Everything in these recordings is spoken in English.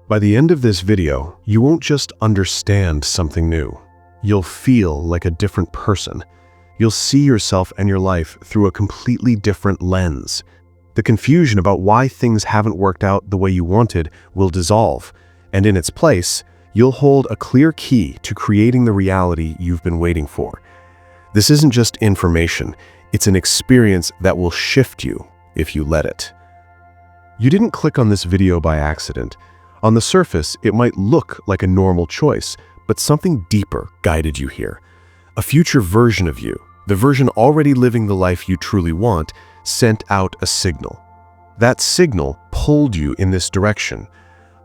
By the end of this video, you won't just understand something new. You'll feel like a different person. You'll see yourself and your life through a completely different lens. The confusion about why things haven't worked out the way you wanted will dissolve, and in its place, you'll hold a clear key to creating the reality you've been waiting for. This isn't just information, it's an experience that will shift you if you let it. You didn't click on this video by accident. On the surface, it might look like a normal choice, but something deeper guided you here. A future version of you, the version already living the life you truly want, sent out a signal. That signal pulled you in this direction.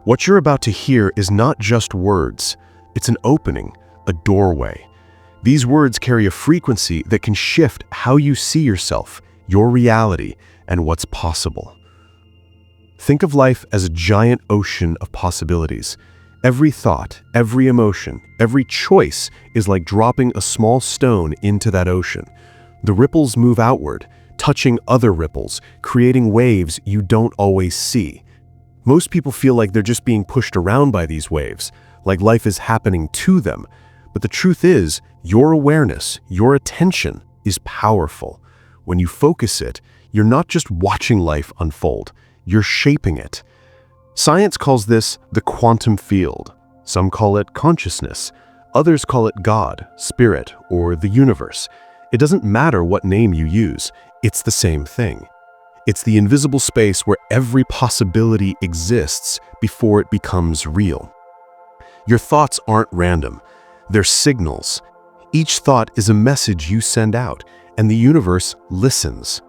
What you're about to hear is not just words, it's an opening, a doorway. These words carry a frequency that can shift how you see yourself, your reality, and what's possible. Think of life as a giant ocean of possibilities. Every thought, every emotion, every choice is like dropping a small stone into that ocean. The ripples move outward, touching other ripples, creating waves you don't always see. Most people feel like they're just being pushed around by these waves, like life is happening to them. But the truth is, your awareness, your attention is powerful. When you focus it, you're not just watching life unfold, you're shaping it. Science calls this the quantum field. Some call it consciousness. Others call it God, spirit, or the universe. It doesn't matter what name you use, it's the same thing. It's the invisible space where every possibility exists before it becomes real. Your thoughts aren't random, they're signals. Each thought is a message you send out, and the universe listens.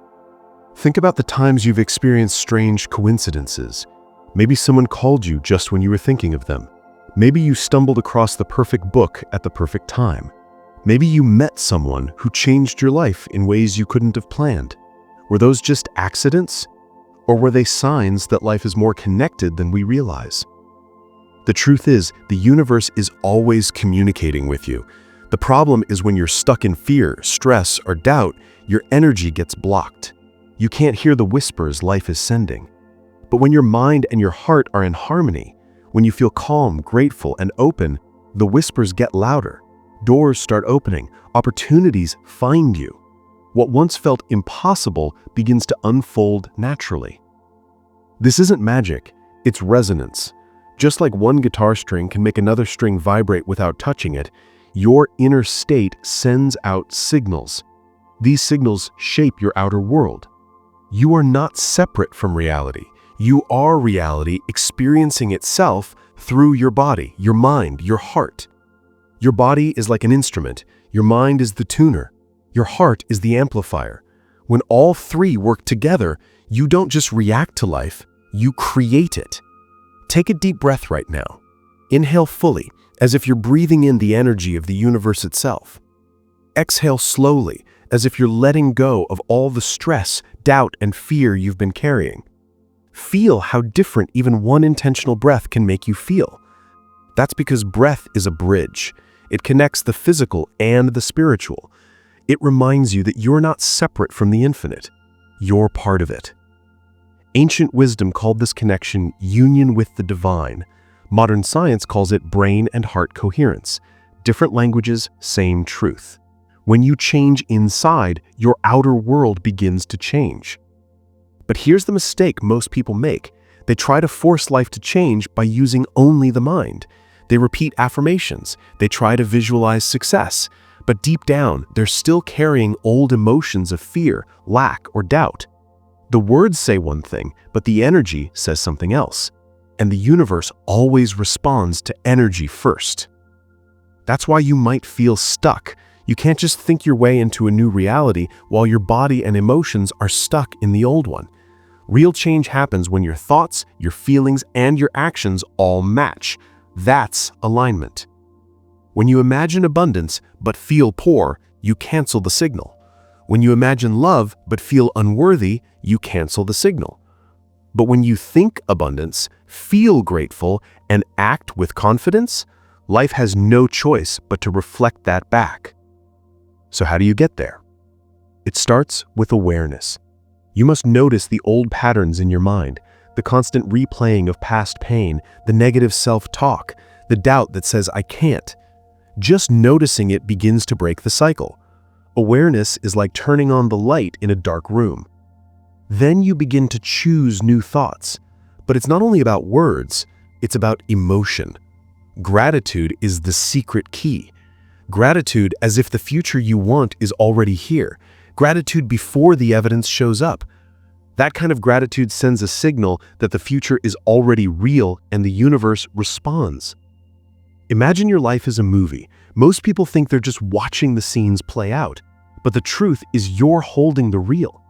Think about the times you've experienced strange coincidences. Maybe someone called you just when you were thinking of them. Maybe you stumbled across the perfect book at the perfect time. Maybe you met someone who changed your life in ways you couldn't have planned. Were those just accidents? Or were they signs that life is more connected than we realize? The truth is, the universe is always communicating with you. The problem is when you're stuck in fear, stress, or doubt, your energy gets blocked. You can't hear the whispers life is sending. But when your mind and your heart are in harmony, when you feel calm, grateful, and open, the whispers get louder. Doors start opening, opportunities find you. What once felt impossible begins to unfold naturally. This isn't magic, it's resonance. Just like one guitar string can make another string vibrate without touching it, your inner state sends out signals. These signals shape your outer world. You are not separate from reality. You are reality experiencing itself through your body, your mind, your heart. Your body is like an instrument. Your mind is the tuner. Your heart is the amplifier. When all three work together, you don't just react to life, you create it. Take a deep breath right now. Inhale fully, as if you're breathing in the energy of the universe itself. Exhale slowly, as if you're letting go of all the stress, doubt, and fear you've been carrying. Feel how different even one intentional breath can make you feel. That's because breath is a bridge. It connects the physical and the spiritual. It reminds you that you're not separate from the infinite. You're part of it. Ancient wisdom called this connection union with the divine. Modern science calls it brain and heart coherence. Different languages, same truth. When you change inside, your outer world begins to change. But here's the mistake most people make. They try to force life to change by using only the mind. They repeat affirmations. They try to visualize success. But deep down, they're still carrying old emotions of fear, lack, or doubt. The words say one thing, but the energy says something else. And the universe always responds to energy first. That's why you might feel stuck. You can't just think your way into a new reality while your body and emotions are stuck in the old one. Real change happens when your thoughts, your feelings, and your actions all match. That's alignment. When you imagine abundance but feel poor, you cancel the signal. When you imagine love but feel unworthy, you cancel the signal. But when you think abundance, feel grateful, and act with confidence, life has no choice but to reflect that back. So how do you get there? It starts with awareness. You must notice the old patterns in your mind, the constant replaying of past pain, the negative self-talk, the doubt that says I can't. Just noticing it begins to break the cycle. Awareness is like turning on the light in a dark room. Then you begin to choose new thoughts. But it's not only about words, it's about emotion. Gratitude is the secret key. Gratitude as if the future you want is already here. Gratitude before the evidence shows up. That kind of gratitude sends a signal that the future is already real and the universe responds. Imagine your life is a movie. Most people think they're just watching the scenes play out, but the truth is you're holding the reel.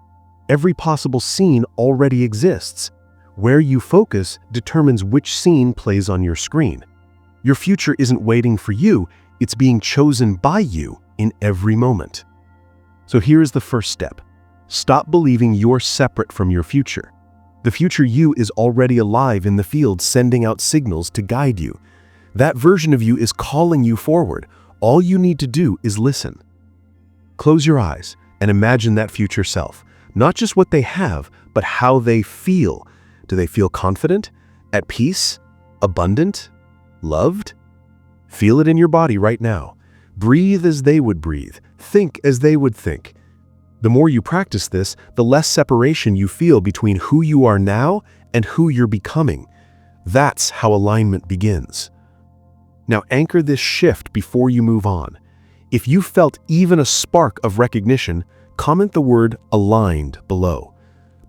Every possible scene already exists. Where you focus determines which scene plays on your screen. Your future isn't waiting for you, it's being chosen by you in every moment. So here is the first step. Stop believing you're separate from your future. The future you is already alive in the field, sending out signals to guide you. That version of you is calling you forward. All you need to do is listen. Close your eyes and imagine that future self. Not just what they have, but how they feel. Do they feel confident, at peace, abundant, loved? Feel it in your body right now. Breathe as they would breathe. Think as they would think. The more you practice this, the less separation you feel between who you are now and who you're becoming. That's how alignment begins. Now anchor this shift before you move on. If you felt even a spark of recognition, comment the word aligned below.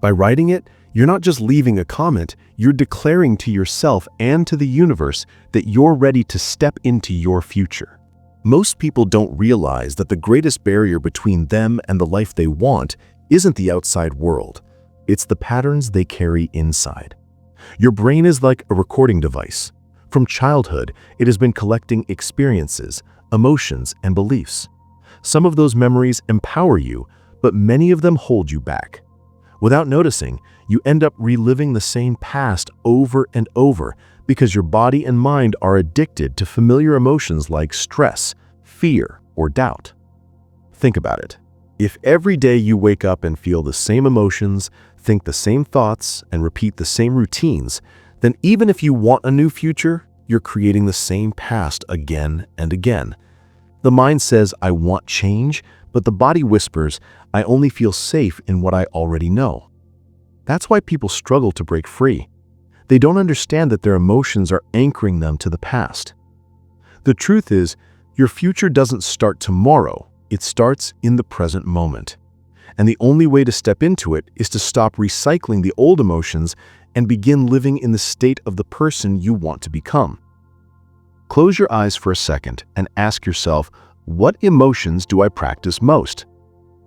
By writing it, you're not just leaving a comment, you're declaring to yourself and to the universe that you're ready to step into your future. Most people don't realize that the greatest barrier between them and the life they want isn't the outside world. It's the patterns they carry inside. Your brain is like a recording device. From childhood, it has been collecting experiences, emotions, and beliefs. Some of those memories empower you, but many of them hold you back. Without noticing, you end up reliving the same past over and over because your body and mind are addicted to familiar emotions like stress, fear, or doubt. Think about it. If every day you wake up and feel the same emotions, think the same thoughts, and repeat the same routines, then even if you want a new future, you're creating the same past again and again. The mind says, I want change, but the body whispers, I only feel safe in what I already know. That's why people struggle to break free. They don't understand that their emotions are anchoring them to the past. The truth is, your future doesn't start tomorrow, it starts in the present moment. And the only way to step into it is to stop recycling the old emotions and begin living in the state of the person you want to become. Close your eyes for a second and ask yourself, what emotions do I practice most?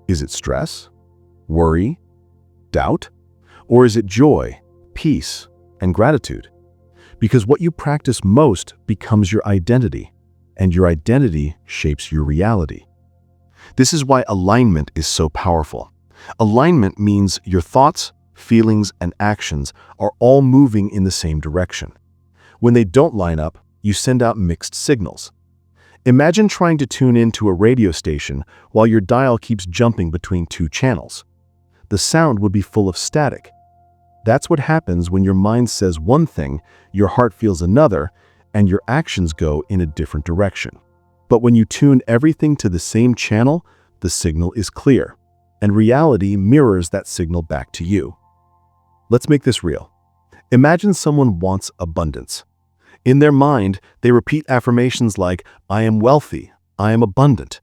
Is it stress, worry, doubt? Or is it joy, peace, and gratitude? Because what you practice most becomes your identity, and your identity shapes your reality. This is why alignment is so powerful. Alignment means your thoughts, feelings, and actions are all moving in the same direction. When they don't line up, you send out mixed signals. Imagine trying to tune into a radio station while your dial keeps jumping between two channels. The sound would be full of static. That's what happens when your mind says one thing, your heart feels another, and your actions go in a different direction. But when you tune everything to the same channel, the signal is clear, and reality mirrors that signal back to you. Let's make this real. Imagine someone wants abundance. In their mind, they repeat affirmations like, I am wealthy, I am abundant.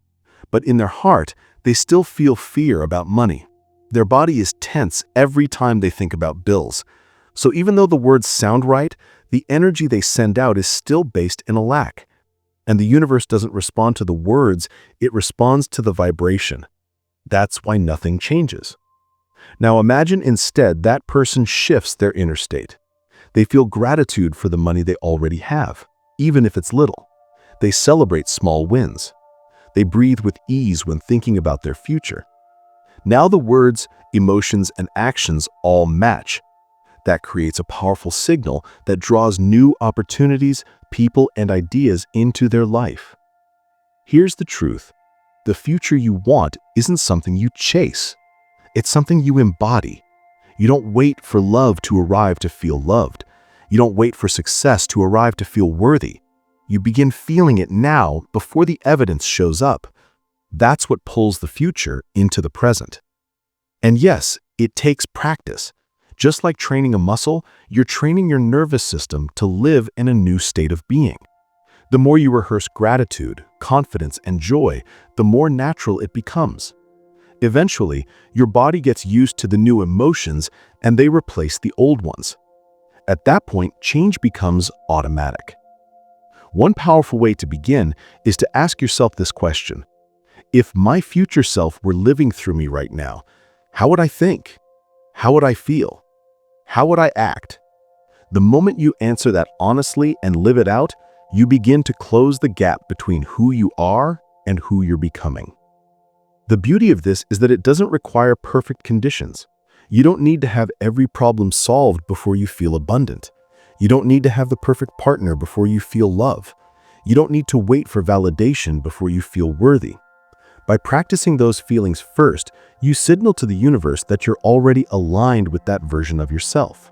But in their heart, they still feel fear about money. Their body is tense every time they think about bills. So even though the words sound right, the energy they send out is still based in a lack. And the universe doesn't respond to the words, it responds to the vibration. That's why nothing changes. Now imagine instead that person shifts their inner state. They feel gratitude for the money they already have, even if it's little. They celebrate small wins. They breathe with ease when thinking about their future. Now the words, emotions, and actions all match. That creates a powerful signal that draws new opportunities, people, and ideas into their life. Here's the truth. The future you want isn't something you chase. It's something you embody. You don't wait for love to arrive to feel loved. You don't wait for success to arrive to feel worthy. You begin feeling it now before the evidence shows up. That's what pulls the future into the present. And yes, it takes practice. Just like training a muscle, you're training your nervous system to live in a new state of being. The more you rehearse gratitude, confidence, and joy, the more natural it becomes. Eventually, your body gets used to the new emotions and they replace the old ones. At that point, change becomes automatic. One powerful way to begin is to ask yourself this question. If my future self were living through me right now, how would I think? How would I feel? How would I act? The moment you answer that honestly and live it out, you begin to close the gap between who you are and who you're becoming. The beauty of this is that it doesn't require perfect conditions. You don't need to have every problem solved before you feel abundant. You don't need to have the perfect partner before you feel love. You don't need to wait for validation before you feel worthy. By practicing those feelings first, you signal to the universe that you're already aligned with that version of yourself.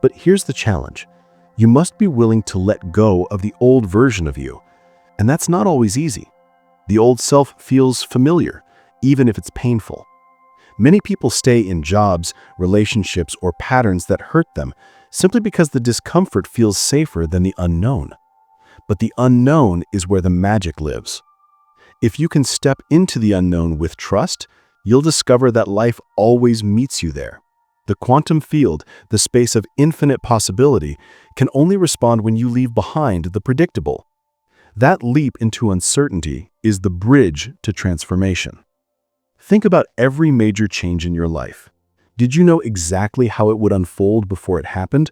But here's the challenge. You must be willing to let go of the old version of you. And that's not always easy. The old self feels familiar, even if it's painful. Many people stay in jobs, relationships, or patterns that hurt them simply because the discomfort feels safer than the unknown. But the unknown is where the magic lives. If you can step into the unknown with trust, you'll discover that life always meets you there. The quantum field, the space of infinite possibility, can only respond when you leave behind the predictable. That leap into uncertainty is the bridge to transformation. Think about every major change in your life. Did you know exactly how it would unfold before it happened?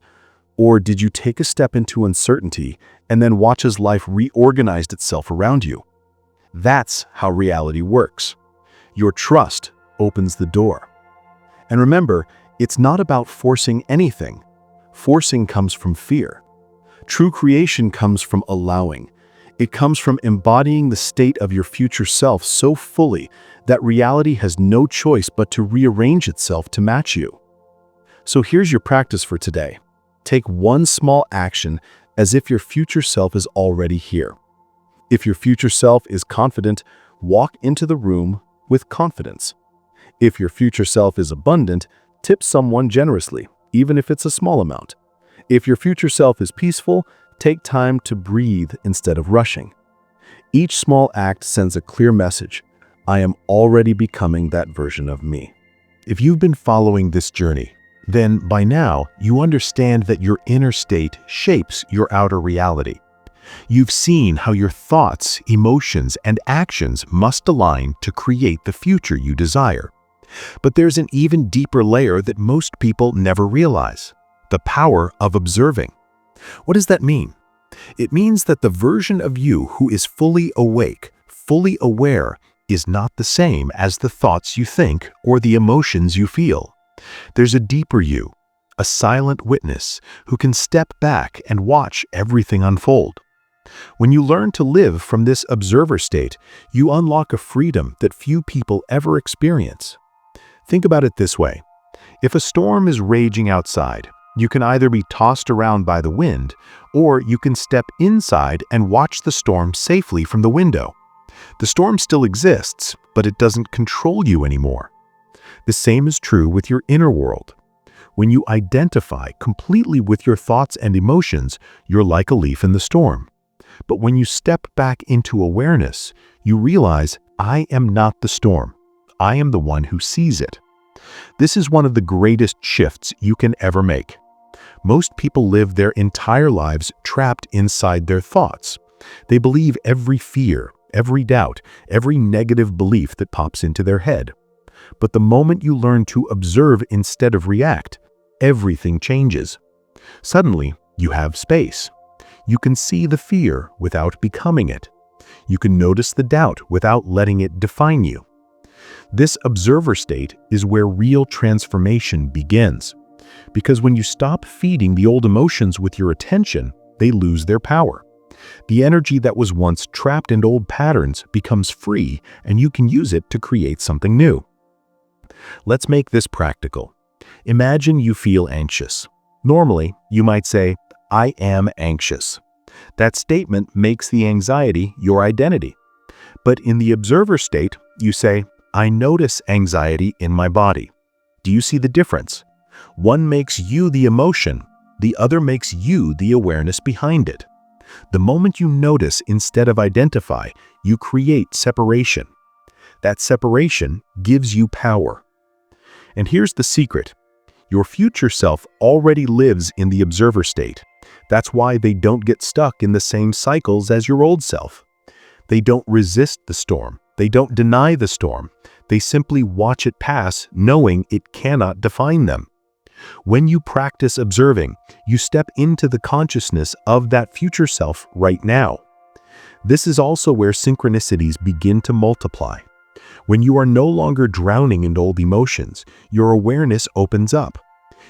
Or did you take a step into uncertainty and then watch as life reorganized itself around you? That's how reality works. Your trust opens the door. And remember, it's not about forcing anything. Forcing comes from fear. True creation comes from allowing. It comes from embodying the state of your future self so fully that reality has no choice but to rearrange itself to match you. So here's your practice for today. Take one small action as if your future self is already here. If your future self is confident, walk into the room with confidence. If your future self is abundant, tip someone generously, even if it's a small amount. If your future self is peaceful, take time to breathe instead of rushing. Each small act sends a clear message. I am already becoming that version of me. If you've been following this journey, then by now you understand that your inner state shapes your outer reality. You've seen how your thoughts, emotions, and actions must align to create the future you desire. But there's an even deeper layer that most people never realize: the power of observing. What does that mean? It means that the version of you who is fully awake, fully aware, is not the same as the thoughts you think or the emotions you feel. There's a deeper you, a silent witness who can step back and watch everything unfold. When you learn to live from this observer state, you unlock a freedom that few people ever experience. Think about it this way. If a storm is raging outside, you can either be tossed around by the wind, or you can step inside and watch the storm safely from the window. The storm still exists, but it doesn't control you anymore. The same is true with your inner world. When you identify completely with your thoughts and emotions, you're like a leaf in the storm. But when you step back into awareness, you realize, I am not the storm. I am the one who sees it. This is one of the greatest shifts you can ever make. Most people live their entire lives trapped inside their thoughts. They believe every fear, every doubt, every negative belief that pops into their head. But the moment you learn to observe instead of react, everything changes. Suddenly, you have space. You can see the fear without becoming it. You can notice the doubt without letting it define you. This observer state is where real transformation begins. Because when you stop feeding the old emotions with your attention, they lose their power. The energy that was once trapped in old patterns becomes free, and you can use it to create something new. Let's make this practical. Imagine you feel anxious. Normally, you might say, "I am anxious." That statement makes the anxiety your identity. But in the observer state, you say, "I notice anxiety in my body." Do you see the difference? One makes you the emotion, the other makes you the awareness behind it. The moment you notice instead of identify, you create separation. That separation gives you power. And here's the secret. Your future self already lives in the observer state. That's why they don't get stuck in the same cycles as your old self. They don't resist the storm. They don't deny the storm. They simply watch it pass, knowing it cannot define them. When you practice observing, you step into the consciousness of that future self right now. This is also where synchronicities begin to multiply. When you are no longer drowning in old emotions, your awareness opens up.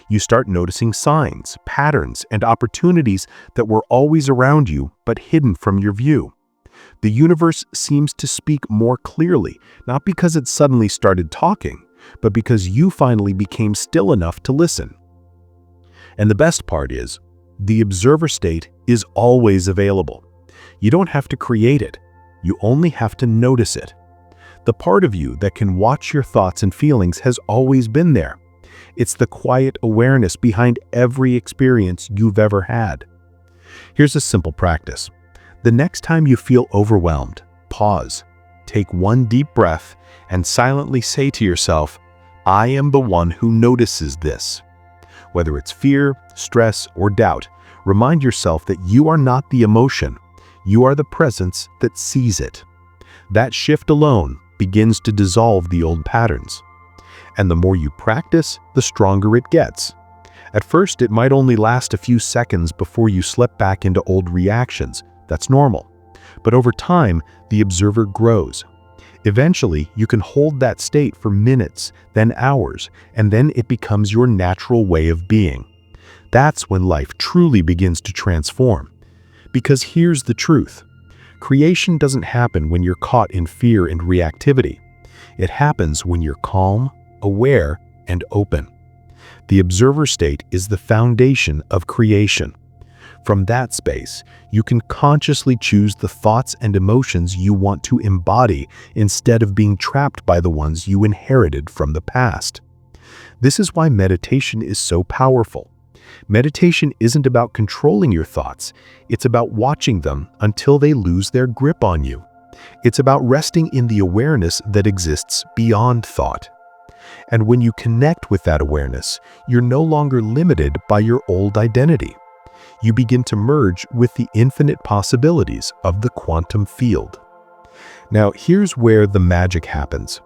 You start noticing signs, patterns, and opportunities that were always around you but hidden from your view. The universe seems to speak more clearly, not because it suddenly started talking, but because you finally became still enough to listen. And the best part is, the observer state is always available. You don't have to create it. You only have to notice it. The part of you that can watch your thoughts and feelings has always been there. It's the quiet awareness behind every experience you've ever had. Here's a simple practice. The next time you feel overwhelmed, pause, take one deep breath, and silently say to yourself, "I am the one who notices this." Whether it's fear, stress, or doubt, remind yourself that you are not the emotion. You are the presence that sees it. That shift alone begins to dissolve the old patterns. And the more you practice, the stronger it gets. At first, it might only last a few seconds before you slip back into old reactions. That's normal. But over time, the observer grows. Eventually, you can hold that state for minutes, then hours, and then it becomes your natural way of being. That's when life truly begins to transform. Because here's the truth. Creation doesn't happen when you're caught in fear and reactivity. It happens when you're calm, aware, and open. The observer state is the foundation of creation. From that space, you can consciously choose the thoughts and emotions you want to embody instead of being trapped by the ones you inherited from the past. This is why meditation is so powerful. Meditation isn't about controlling your thoughts. It's about watching them until they lose their grip on you. It's about resting in the awareness that exists beyond thought. And when you connect with that awareness, you're no longer limited by your old identity. You begin to merge with the infinite possibilities of the quantum field. Now, here's where the magic happens.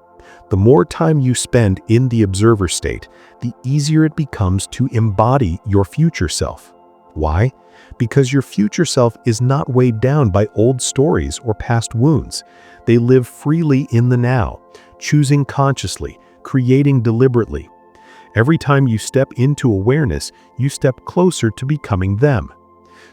The more time you spend in the observer state, the easier it becomes to embody your future self. Why? Because your future self is not weighed down by old stories or past wounds. They live freely in the now, choosing consciously, creating deliberately. Every time you step into awareness, you step closer to becoming them.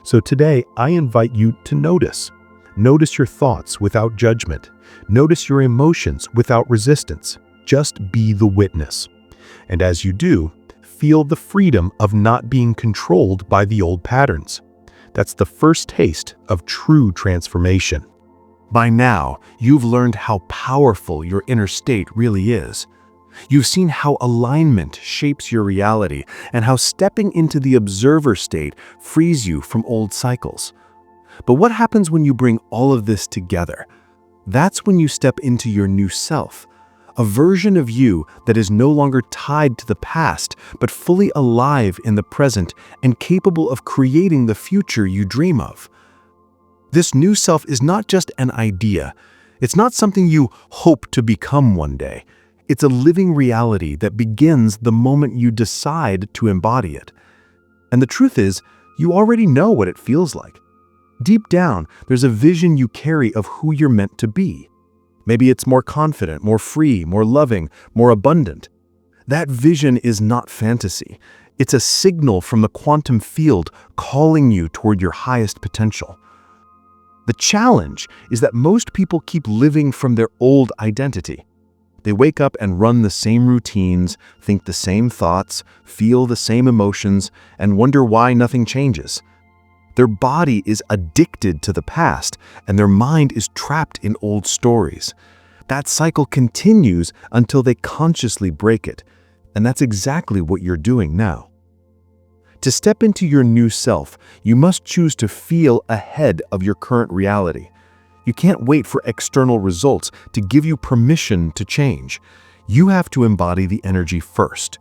So today, I invite you to notice. Notice your thoughts without judgment. Notice your emotions without resistance. Just be the witness. And as you do, feel the freedom of not being controlled by the old patterns. That's the first taste of true transformation. By now, you've learned how powerful your inner state really is. You've seen how alignment shapes your reality and how stepping into the observer state frees you from old cycles. But what happens when you bring all of this together? That's when you step into your new self, a version of you that is no longer tied to the past, but fully alive in the present and capable of creating the future you dream of. This new self is not just an idea. It's not something you hope to become one day. It's a living reality that begins the moment you decide to embody it. And the truth is, you already know what it feels like. Deep down, there's a vision you carry of who you're meant to be. Maybe it's more confident, more free, more loving, more abundant. That vision is not fantasy. It's a signal from the quantum field calling you toward your highest potential. The challenge is that most people keep living from their old identity. They wake up and run the same routines, think the same thoughts, feel the same emotions, and wonder why nothing changes. Their body is addicted to the past, and their mind is trapped in old stories. That cycle continues until they consciously break it, and that's exactly what you're doing now. To step into your new self, you must choose to feel ahead of your current reality. You can't wait for external results to give you permission to change. You have to embody the energy first.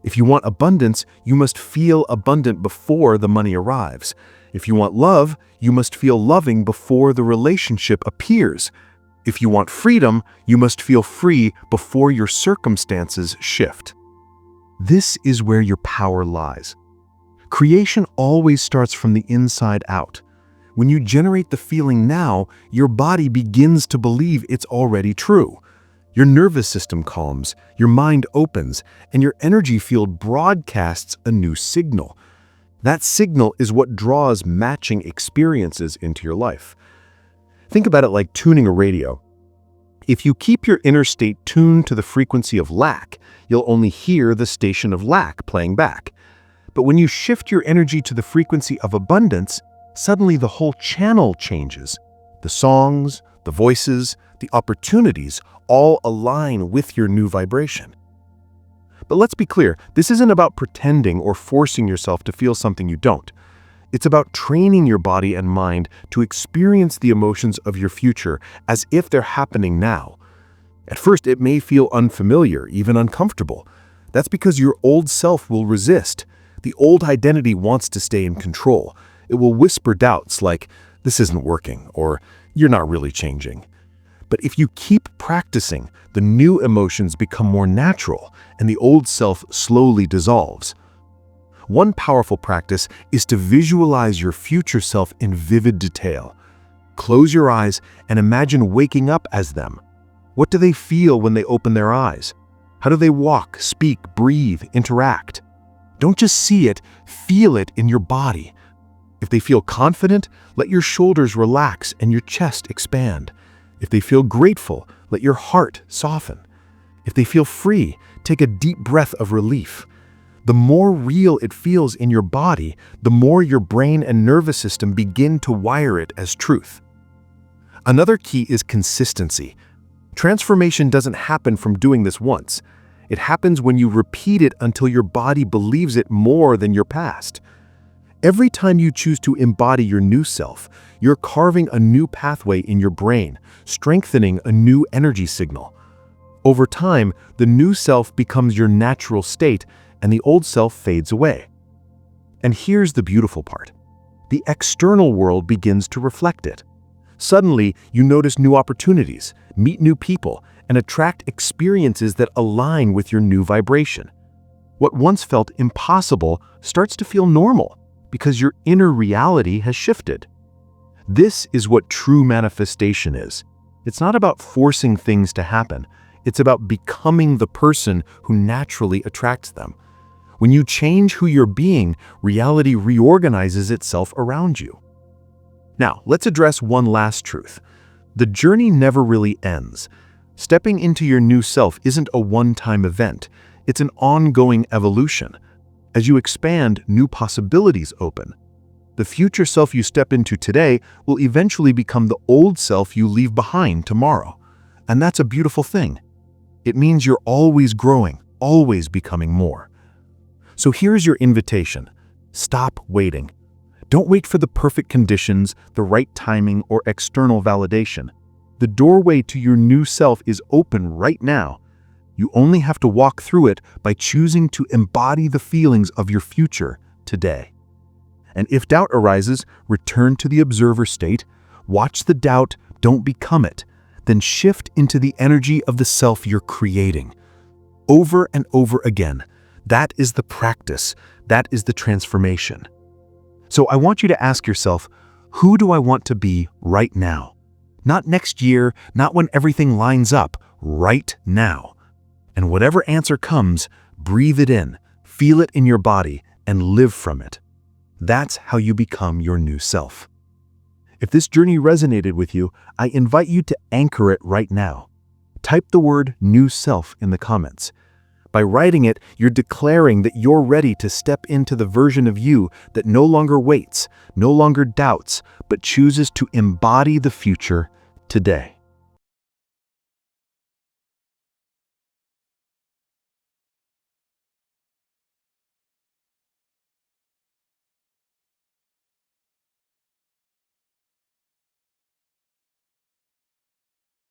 If you want abundance, you must feel abundant before the money arrives. If you want love, you must feel loving before the relationship appears. If you want freedom, you must feel free before your circumstances shift. This is where your power lies. Creation always starts from the inside out. When you generate the feeling now, your body begins to believe it's already true. Your nervous system calms, your mind opens, and your energy field broadcasts a new signal. That signal is what draws matching experiences into your life. Think about it like tuning a radio. If you keep your inner state tuned to the frequency of lack, you'll only hear the station of lack playing back. But when you shift your energy to the frequency of abundance, suddenly the whole channel changes. The songs, the voices, the opportunities all align with your new vibration. But let's be clear, this isn't about pretending or forcing yourself to feel something you don't. It's about training your body and mind to experience the emotions of your future as if they're happening now. At first, it may feel unfamiliar, even uncomfortable. That's because your old self will resist. The old identity wants to stay in control. It will whisper doubts like, "This isn't working," or "You're not really changing." But if you keep practicing, the new emotions become more natural, and the old self slowly dissolves. One powerful practice is to visualize your future self in vivid detail. Close your eyes and imagine waking up as them. What do they feel when they open their eyes? How do they walk, speak, breathe, interact? Don't just see it, feel it in your body. If they feel confident, let your shoulders relax and your chest expand. If they feel grateful, let your heart soften. If they feel free, take a deep breath of relief. The more real it feels in your body, the more your brain and nervous system begin to wire it as truth. Another key is consistency. Transformation doesn't happen from doing this once. It happens when you repeat it until your body believes it more than your past. Every time you choose to embody your new self, you're carving a new pathway in your brain, strengthening a new energy signal. Over time, the new self becomes your natural state, and the old self fades away. And here's the beautiful part. The external world begins to reflect it. Suddenly, you notice new opportunities, meet new people, and attract experiences that align with your new vibration. What once felt impossible starts to feel normal, because your inner reality has shifted. This is what true manifestation is. It's not about forcing things to happen. It's about becoming the person who naturally attracts them. When you change who you're being, reality reorganizes itself around you. Now, let's address one last truth. The journey never really ends. Stepping into your new self isn't a one-time event. It's an ongoing evolution. As you expand, new possibilities open. The future self you step into today will eventually become the old self you leave behind tomorrow. And that's a beautiful thing. It means you're always growing, always becoming more. So here's your invitation. Stop waiting. Don't wait for the perfect conditions, the right timing, or external validation. The doorway to your new self is open right now. You only have to walk through it by choosing to embody the feelings of your future today. And if doubt arises, return to the observer state, watch the doubt, don't become it, then shift into the energy of the self you're creating. Over and over again. That is the practice. That is the transformation. So I want you to ask yourself, who do I want to be right now? Not next year, not when everything lines up, right now. And whatever answer comes, breathe it in, feel it in your body, and live from it. That's how you become your new self. If this journey resonated with you, I invite you to anchor it right now. Type the word new self in the comments. By writing it, you're declaring that you're ready to step into the version of you that no longer waits, no longer doubts, but chooses to embody the future today.